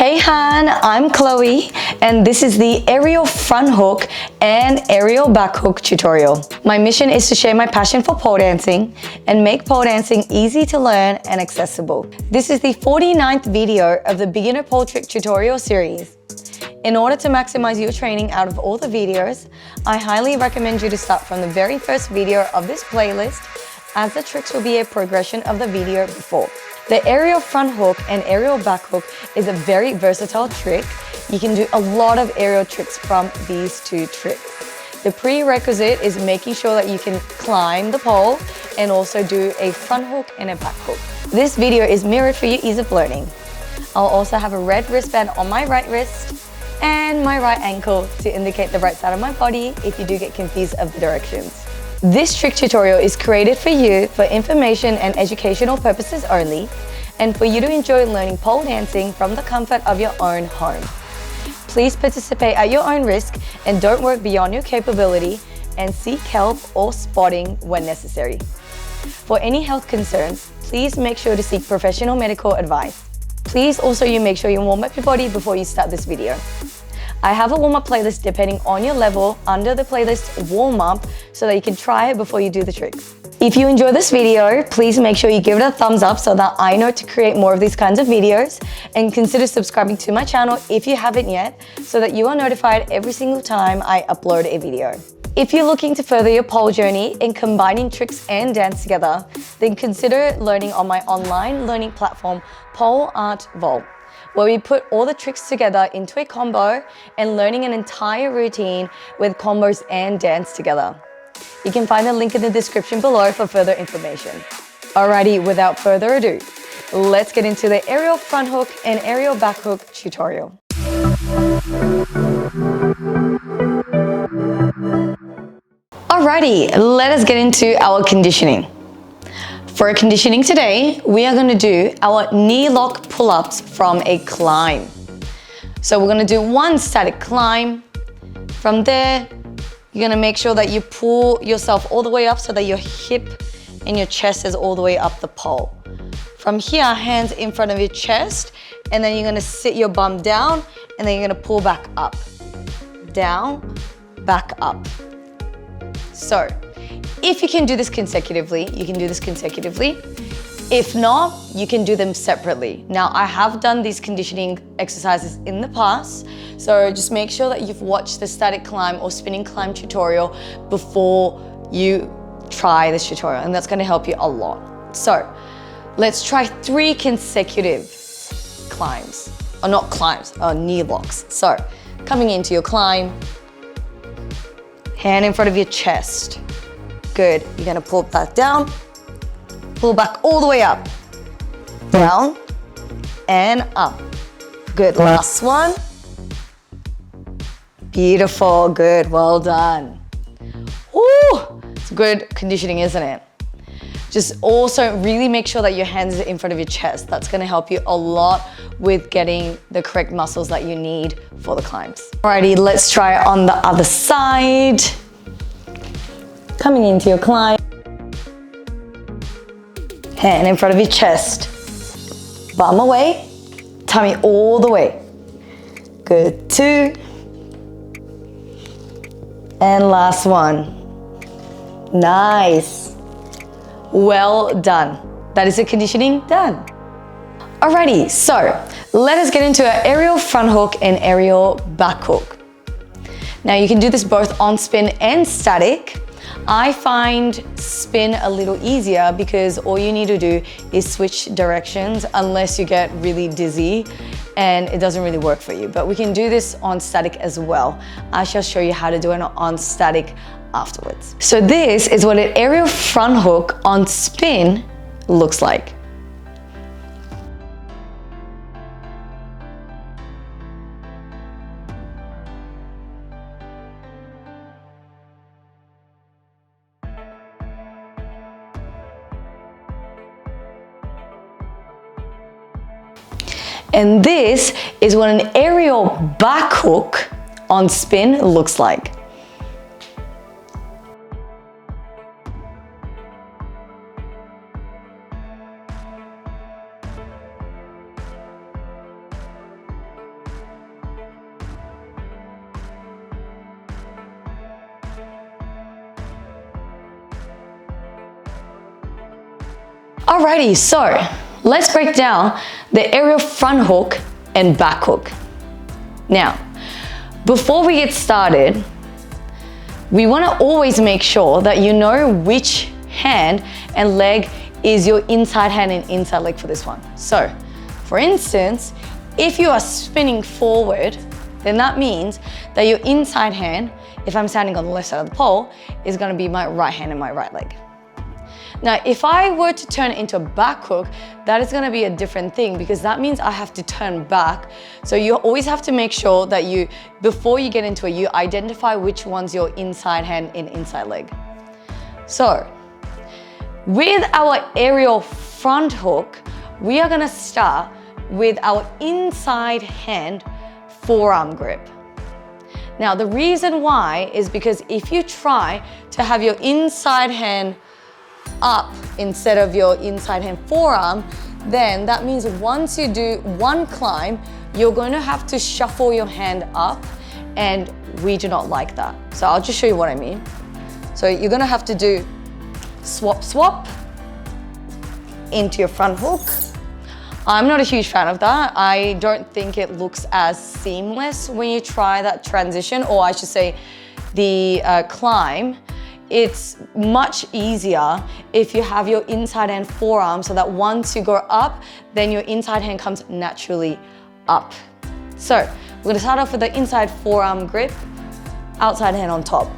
Hey Han, I'm Chloe and this is the aerial front hook and aerial back hook tutorial. My mission is to share my passion for pole dancing and make pole dancing easy to learn and accessible. This is the 49th video of the beginner pole trick tutorial series. In order to maximize your training out of all the videos, I highly recommend you to start from the very first video of this playlist, as the tricks will be a progression of the video before. The aerial front hook and aerial back hook is a very versatile trick. You can do a lot of aerial tricks from these two tricks. The prerequisite is making sure that you can climb the pole and also do a front hook and a back hook. This video is mirrored for your ease of learning. I'll also have a red wristband on my right wrist and my right ankle to indicate the right side of my body if you do get confused of the directions. This trick tutorial is created for you for information and educational purposes only, and for you to enjoy learning pole dancing from the comfort of your own home. Please participate at your own risk and don't work beyond your capability, and seek help or spotting when necessary. For any health concerns, please make sure to seek professional medical advice. Please also make sure you warm up your body before you start this video. I have a warm-up playlist depending on your level under the playlist warm-up so that you can try it before you do the tricks. If you enjoy this video, please make sure you give it a thumbs up so that I know to create more of these kinds of videos, and consider subscribing to my channel if you haven't yet so that you are notified every single time I upload a video. If you're looking to further your pole journey in combining tricks and dance together, then consider learning on my online learning platform, Pole Art Vault, where we put all the tricks together into a combo and learning an entire routine with combos and dance together. You can find the link in the description below for further information. Alrighty, without further ado, let's get into the aerial front hook and aerial back hook tutorial. Alrighty, let us get into our conditioning. For conditioning today, we are going to do our knee lock pull-ups from a climb. So we're going to do one static climb. From there, you're going to make sure that you pull yourself all the way up so that your hip and your chest is all the way up the pole. From here, hands in front of your chest, and then you're going to sit your bum down, and then you're going to pull back up. Down, back up. So, if you can do this consecutively, you can do this consecutively. If not, you can do them separately. Now, I have done these conditioning exercises in the past, so just make sure that you've watched the static climb or spinning climb tutorial before you try this tutorial, and that's going to help you a lot. So, let's try 3 consecutive climbs, or not climbs, knee locks. So, coming into your climb, hand in front of your chest. Good, you're gonna pull back down, pull back all the way up, down, and up. Good, last one. Beautiful, good, well done. Ooh, it's good conditioning, isn't it? Just also really make sure that your hands are in front of your chest. That's gonna help you a lot with getting the correct muscles that you need for the climbs. Alrighty, let's try it on the other side. Coming into your climb, hand in front of your chest, bum away, tummy all the way. Good, 2, and last one. Nice, well done. That is the conditioning done. Alrighty, so let us get into our aerial front hook and aerial back hook. Now you can do this both on spin and static. I find spin a little easier because all you need to do is switch directions unless you get really dizzy and it doesn't really work for you. But we can do this on static as well. I shall show you how to do it on static afterwards. So this is what an aerial front hook on spin looks like. And this is what an aerial back hook on spin looks like. Alrighty, so let's break down the aerial front hook and back hook. Now, before we get started, we want to always make sure that you know which hand and leg is your inside hand and inside leg for this one. So, for instance, if you are spinning forward, then that means that your inside hand, if I'm standing on the left side of the pole, is going to be my right hand and my right leg. Now, if I were to turn it into a back hook, that is going to be a different thing because that means I have to turn back. So you always have to make sure that before you get into it, you identify which one's your inside hand and inside leg. So, with our aerial front hook, we are going to start with our inside hand forearm grip. Now, the reason why is because if you try to have your inside hand up instead of your inside hand forearm, then that means once you do one climb, you're going to have to shuffle your hand up, and we do not like that. So I'll just show you what I mean. So you're going to have to do swap, swap into your front hook. I'm not a huge fan of that. I don't think it looks as seamless when you try that transition, or I should say the climb. It's much easier if you have your inside hand forearm so that once you go up, then your inside hand comes naturally up. So we're gonna start off with the inside forearm grip, outside hand on top.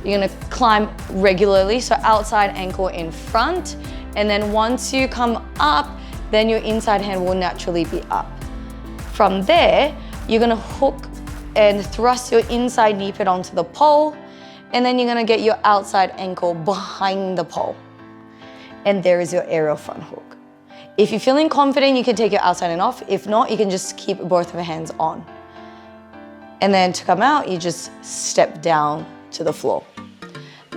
You're gonna climb regularly, so outside ankle in front, and then once you come up, then your inside hand will naturally be up. From there, you're gonna hook and thrust your inside knee pad onto the pole, and then you're gonna get your outside ankle behind the pole. And there is your aerial front hook. If you're feeling confident, you can take your outside hand off. If not, you can just keep both of your hands on. And then to come out, you just step down to the floor.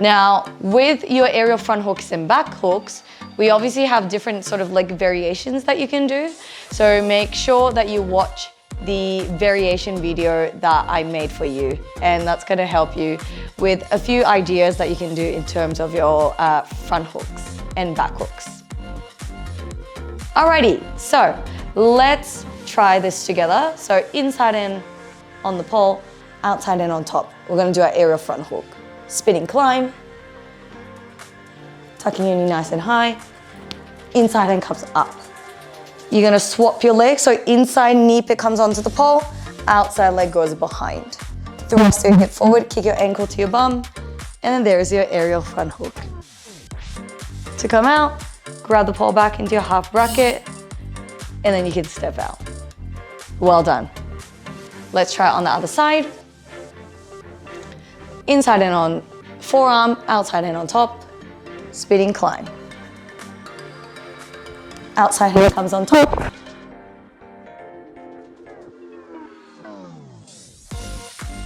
Now, with your aerial front hooks and back hooks, we obviously have different sort of like variations that you can do. So make sure that you watch the variation video that I made for you, and that's going to help you with a few ideas that you can do in terms of your front hooks and back hooks. Alrighty, so let's try this together. So inside in on the pole, outside in on top. We're going to do our aerial front hook. Spinning climb, tucking your knee nice and high, inside in comes up. You're gonna swap your legs, so inside knee pad comes onto the pole, outside leg goes behind. Thrust your hip forward, kick your ankle to your bum, and then there's your aerial front hook. To come out, grab the pole back into your half bracket, and then you can step out. Well done. Let's try it on the other side. Inside in on forearm, outside in on top, spinning climb. Outside hand comes on top.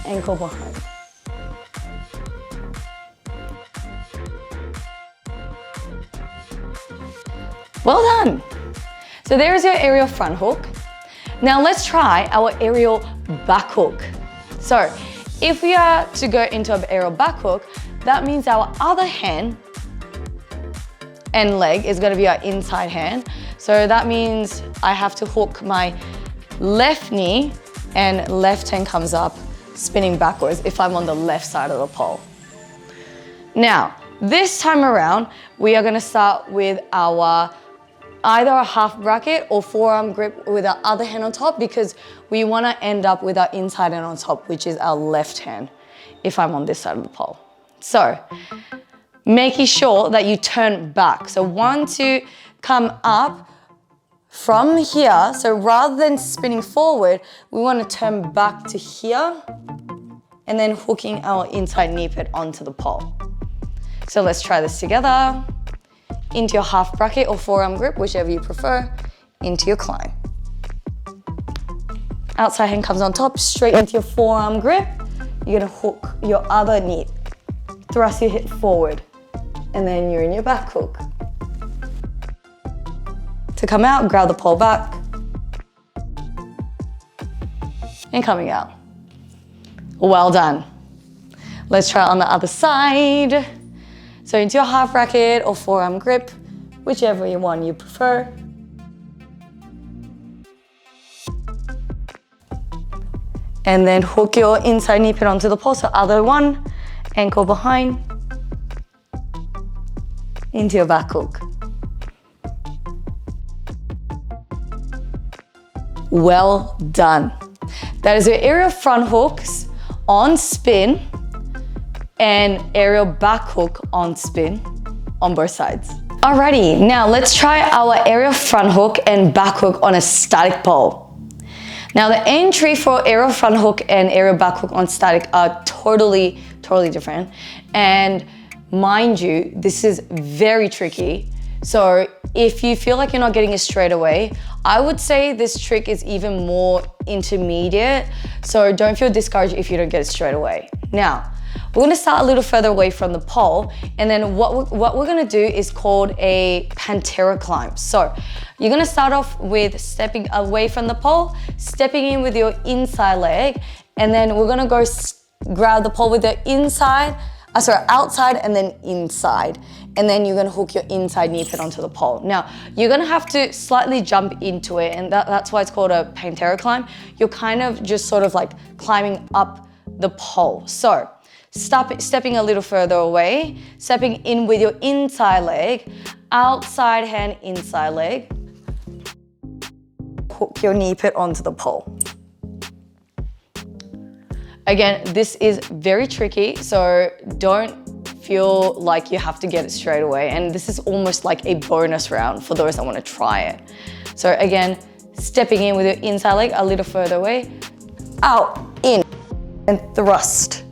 Ankle behind. Well done. So there's your aerial front hook. Now let's try our aerial back hook. So if we are to go into an aerial back hook, that means our other hand and leg is going to be our inside hand. So that means I have to hook my left knee and left hand comes up, spinning backwards if I'm on the left side of the pole. Now, this time around, we are going to start with our either a half bracket or forearm grip with our other hand on top, because we want to end up with our inside hand on top, which is our left hand if I'm on this side of the pole. So, making sure that you turn back. So once you come up from here, so rather than spinning forward, we want to turn back to here and then hooking our inside knee pad onto the pole. So let's try this together. Into your half bracket or forearm grip, whichever you prefer, into your climb. Outside hand comes on top, straight into your forearm grip. You're gonna hook your other knee, thrust your hip forward, and then you're in your back hook. To come out, grab the pole back, and coming out. Well done. Let's try it on the other side. So into your half bracket or forearm grip, whichever one you prefer. And then hook your inside knee pit onto the pole. So other one, ankle behind, into your back hook. Well done. That is your aerial front hooks on spin and aerial back hook on spin on both sides. Alrighty, now let's try our aerial front hook and back hook on a static pole. Now the entry for aerial front hook and aerial back hook on static are totally different. And mind you, this is very tricky. So if you feel like you're not getting it straight away, I would say this trick is even more intermediate. So don't feel discouraged if you don't get it straight away. Now, we're gonna start a little further away from the pole, and then what we're gonna do is called a Pantera climb. So you're gonna start off with stepping away from the pole, stepping in with your inside leg, and then we're gonna go grab the pole with the outside and then inside. And then you're gonna hook your inside knee pit onto the pole. Now, you're gonna have to slightly jump into it, and that's why it's called a Pantera climb. You're kind of just sort of like climbing up the pole. So, stepping a little further away, stepping in with your inside leg, outside hand, inside leg. Hook your knee pit onto the pole. Again, this is very tricky, so don't feel like you have to get it straight away. And this is almost like a bonus round for those that want to try it. So again, stepping in with your inside leg a little further away, out, in, and thrust.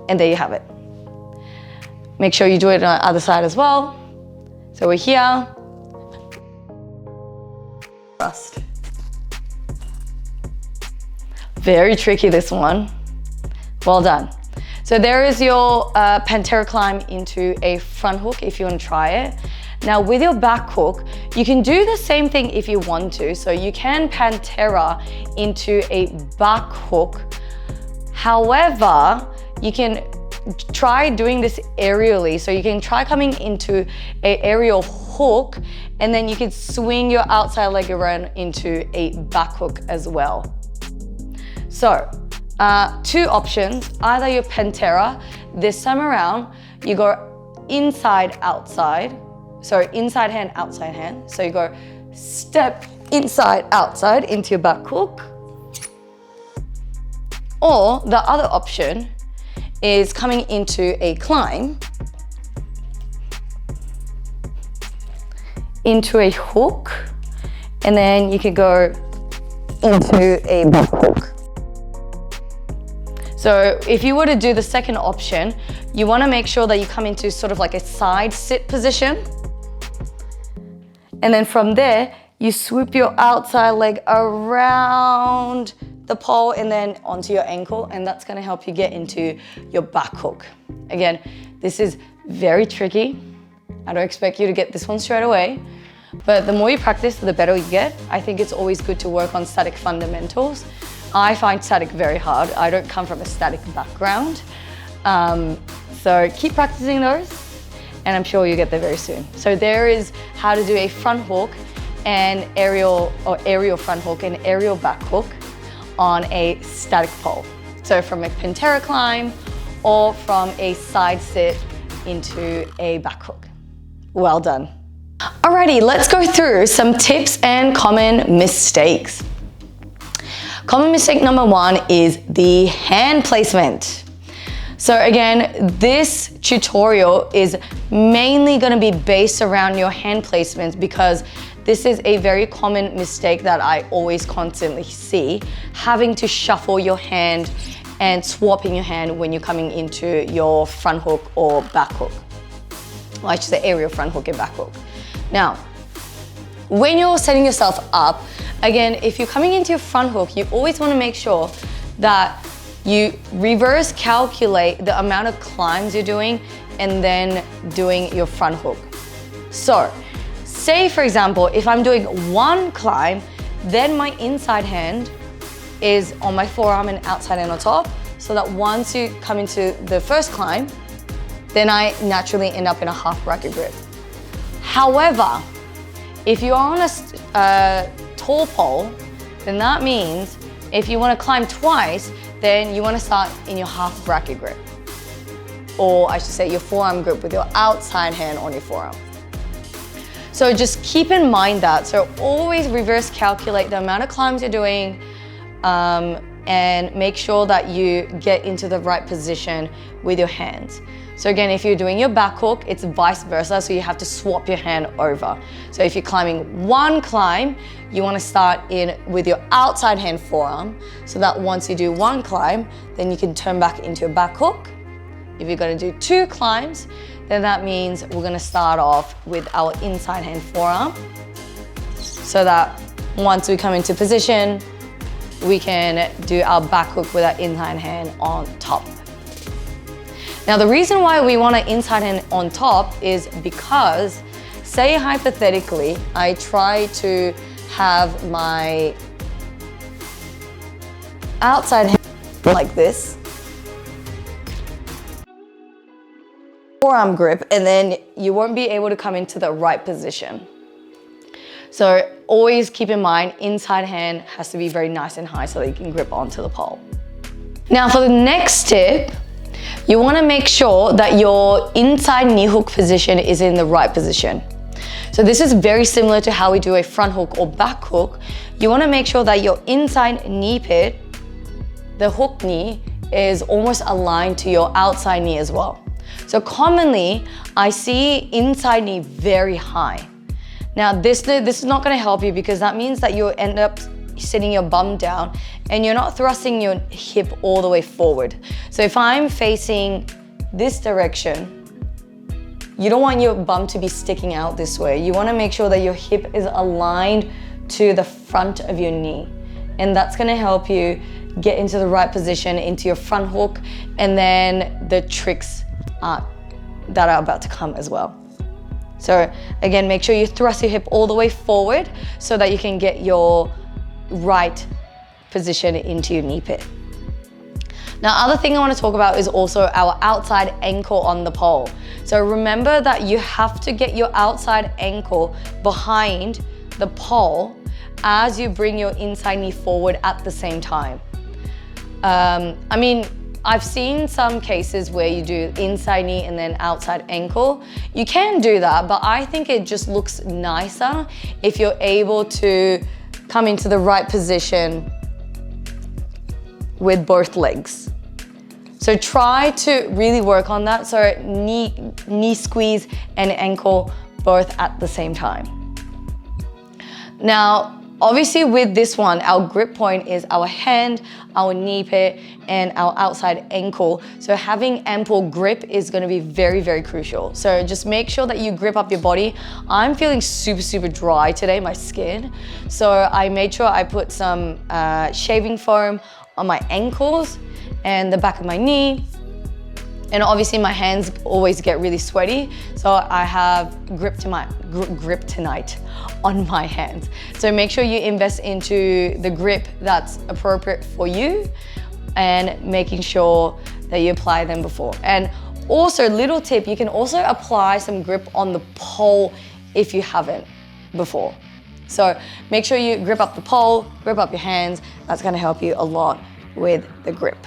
And there you have it. Make sure you do it on the other side as well. So we're here, thrust. Very tricky, this one. Well done. So there is your Pantera climb into a front hook if you want to try it. Now with your back hook, you can do the same thing if you want to. So you can Pantera into a back hook. However, you can try doing this aerially. So you can try coming into an aerial hook, and then you can swing your outside leg around into a back hook as well. So, two options, either your Pantera, this time around, you go inside, outside. So inside hand, outside hand. So you go step inside, outside into your back hook. Or the other option is coming into a climb, into a hook, and then you can go into a back hook. So if you were to do the second option, you want to make sure that you come into sort of like a side sit position. And then from there, you swoop your outside leg around the pole and then onto your ankle, and that's going to help you get into your back hook. Again, this is very tricky. I don't expect you to get this one straight away, but the more you practice, the better you get. I think it's always good to work on static fundamentals. I find static very hard. I don't come from a static background. So keep practicing those, and I'm sure you'll get there very soon. So there is how to do a front hook and aerial front hook and aerial back hook on a static pole. So from a Pantera climb or from a side sit into a back hook. Well done. Alrighty, let's go through some tips and common mistakes. Common mistake number one is the hand placement. So again, this tutorial is mainly going to be based around your hand placement because this is a very common mistake that I always constantly see, having to shuffle your hand and swapping your hand when you're coming into your front hook or back hook. Well, I should say aerial front hook and back hook. Now, when you're setting yourself up, again, if you're coming into your front hook, you always want to make sure that you reverse calculate the amount of climbs you're doing and then doing your front hook. So, say for example, if I'm doing one climb, then my inside hand is on my forearm and outside hand on top, so that once you come into the first climb, then I naturally end up in a half bracket grip. However, if you're on a tall pole, then that means if you want to climb twice, then you want to start in your half bracket grip. Or I should say your forearm grip with your outside hand on your forearm. So just keep in mind that. So always reverse calculate the amount of climbs you're doing and make sure that you get into the right position with your hands. So again, if you're doing your back hook, it's vice versa, so you have to swap your hand over. So if you're climbing one climb, you want to start in with your outside hand forearm, so that once you do one climb, then you can turn back into your back hook. If you're going to do two climbs, then that means we're going to start off with our inside hand forearm, so that once we come into position, we can do our back hook with our inside hand on top. Now, the reason why we want an inside hand on top is because, say hypothetically, I try to have my outside hand like this, forearm grip, and then you won't be able to come into the right position. So always keep in mind, inside hand has to be very nice and high so that you can grip onto the pole. Now for the next tip, you want to make sure that your inside knee hook position is in the right position. So this is very similar to how we do a front hook or back hook. You want to make sure that your inside knee pit, the hook knee, is almost aligned to your outside knee as well. So commonly, I see inside knee very high. Now this is not going to help you, because that means that you end up sitting your bum down and you're not thrusting your hip all the way forward. So if I'm facing this direction, you don't want your bum to be sticking out this way. You want to make sure that your hip is aligned to the front of your knee. And that's going to help you get into the right position, into your front hook, and then the tricks that are about to come as well. So again, make sure you thrust your hip all the way forward so that you can get your right position into your knee pit. Now, other thing I want to talk about is also our outside ankle on the pole. So remember that you have to get your outside ankle behind the pole as you bring your inside knee forward at the same time. I mean, I've seen some cases where you do inside knee and then outside ankle. You can do that, but I think it just looks nicer if you're able to come into the right position with both legs. So try to really work on that. So knee squeeze and ankle both at the same time. Now, obviously with this one, our grip point is our hand, our knee pit, and our outside ankle. So having ample grip is going to be very, very crucial. So just make sure that you grip up your body. I'm feeling super, super dry today, my skin. So I made sure I put some shaving foam on my ankles and the back of my knee. And obviously my hands always get really sweaty, so I have grip tonight on my hands. So make sure you invest into the grip that's appropriate for you and making sure that you apply them before. And also, little tip, you can also apply some grip on the pole if you haven't before. So make sure you grip up the pole, grip up your hands. That's gonna help you a lot with the grip.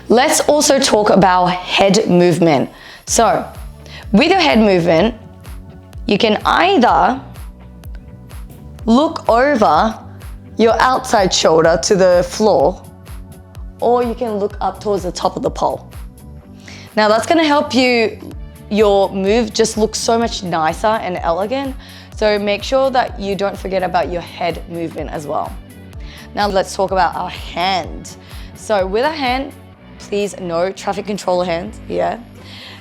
Let's also talk about head movement. So with your head movement, you can either look over your outside shoulder to the floor, or you can look up towards the top of the pole. Now that's gonna help your move just look so much nicer and elegant. So make sure that you don't forget about your head movement as well. Now let's talk about our hand. So with our hand, please no traffic controller hands, yeah.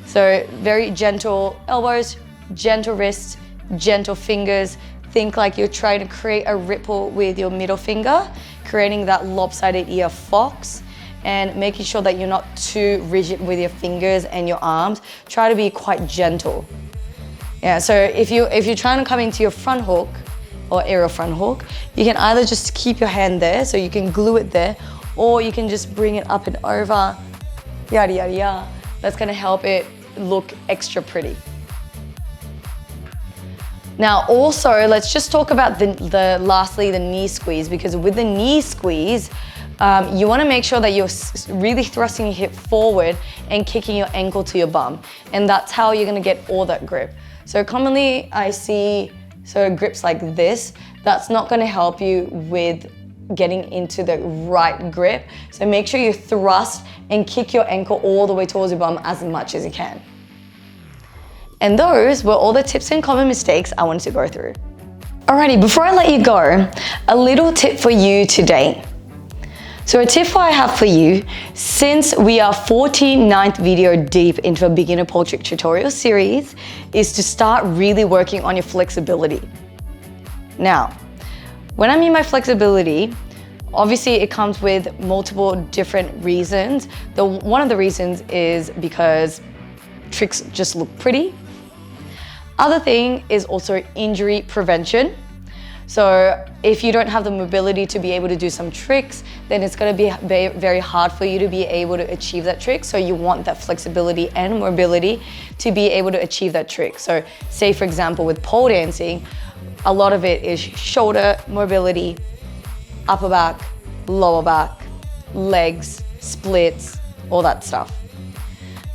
So very gentle elbows, gentle wrists, gentle fingers. Think like you're trying to create a ripple with your middle finger, creating that lopsided ear fox, and making sure that you're not too rigid with your fingers and your arms. Try to be quite gentle. Yeah, so if you're trying to come into your front hook or aerial front hook, you can either just keep your hand there, so you can glue it there, or you can just bring it up and over, yada, yada, yada. That's gonna help it look extra pretty. Now also, let's just talk about lastly, the knee squeeze, because with the knee squeeze, you wanna make sure that you're really thrusting your hip forward and kicking your ankle to your bum. And that's how you're gonna get all that grip. So commonly I see grips like this. That's not gonna help you with getting into the right grip. So make sure you thrust and kick your ankle all the way towards your bum as much as you can. And those were all the tips and common mistakes I wanted to go through. Alrighty, before I let you go, a little tip for you today. So a tip I have for you, since we are 49th video deep into a beginner pole trick tutorial series, is to start really working on your flexibility. Now, when I mean by flexibility, obviously it comes with multiple different reasons. One of the reasons is because tricks just look pretty. Other thing is also injury prevention. So if you don't have the mobility to be able to do some tricks, then it's gonna be very hard for you to be able to achieve that trick. So you want that flexibility and mobility to be able to achieve that trick. So say for example, with pole dancing, a lot of it is shoulder mobility, upper back, lower back, legs, splits, all that stuff.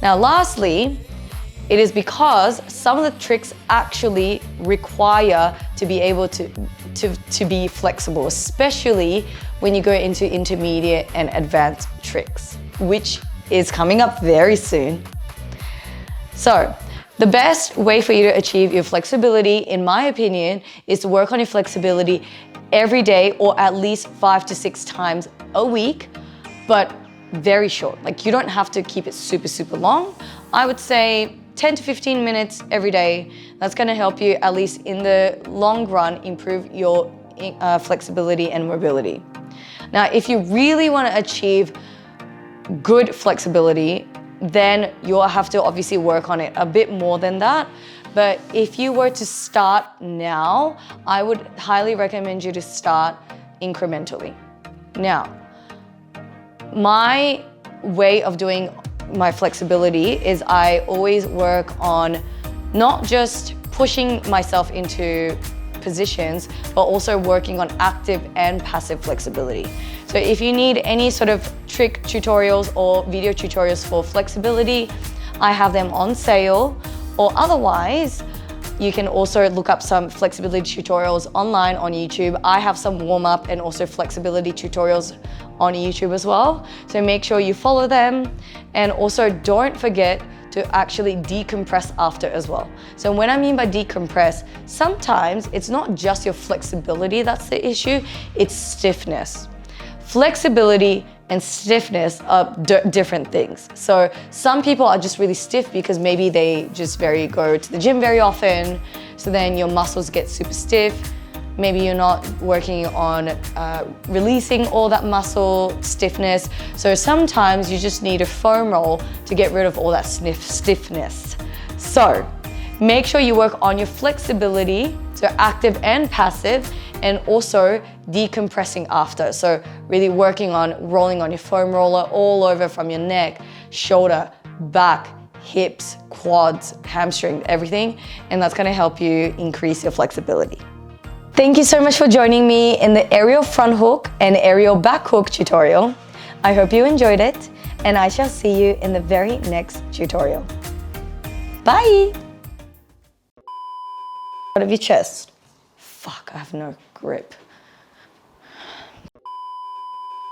Now lastly, it is because some of the tricks actually require to be able to be flexible, especially when you go into intermediate and advanced tricks, which is coming up very soon. So the best way for you to achieve your flexibility, in my opinion, is to work on your flexibility every day or at least 5 to 6 times a week, but very short. Like you don't have to keep it super long. I would say 10 to 15 minutes every day. That's gonna help you, at least in the long run, improve your flexibility and mobility. Now, if you really wanna achieve good flexibility, then you'll have to obviously work on it a bit more than that. But if you were to start now, I would highly recommend you to start incrementally. Now, my way of doing my flexibility is I always work on not just pushing myself into positions, but also working on active and passive flexibility. So if you need any sort of trick tutorials or video tutorials for flexibility, I have them on sale, or otherwise, you can also look up some flexibility tutorials online on YouTube. I have some warm-up and also flexibility tutorials on YouTube as well. So make sure you follow them, and also don't forget to actually decompress after as well. So when I mean by decompress, sometimes it's not just your flexibility that's the issue, it's stiffness. Flexibility and stiffness are different things. So some people are just really stiff because maybe they just go to the gym very often, so then your muscles get super stiff. Maybe you're not working on releasing all that muscle stiffness. So sometimes you just need a foam roll to get rid of all that stiffness. So make sure you work on your flexibility, so active and passive, and also decompressing after. So really working on rolling on your foam roller all over from your neck, shoulder, back, hips, quads, hamstring, everything. And that's gonna help you increase your flexibility. Thank you so much for joining me in the aerial front hook and aerial back hook tutorial. I hope you enjoyed it, and I shall see you in the very next tutorial. Bye! Out of your chest. Fuck, I have no grip.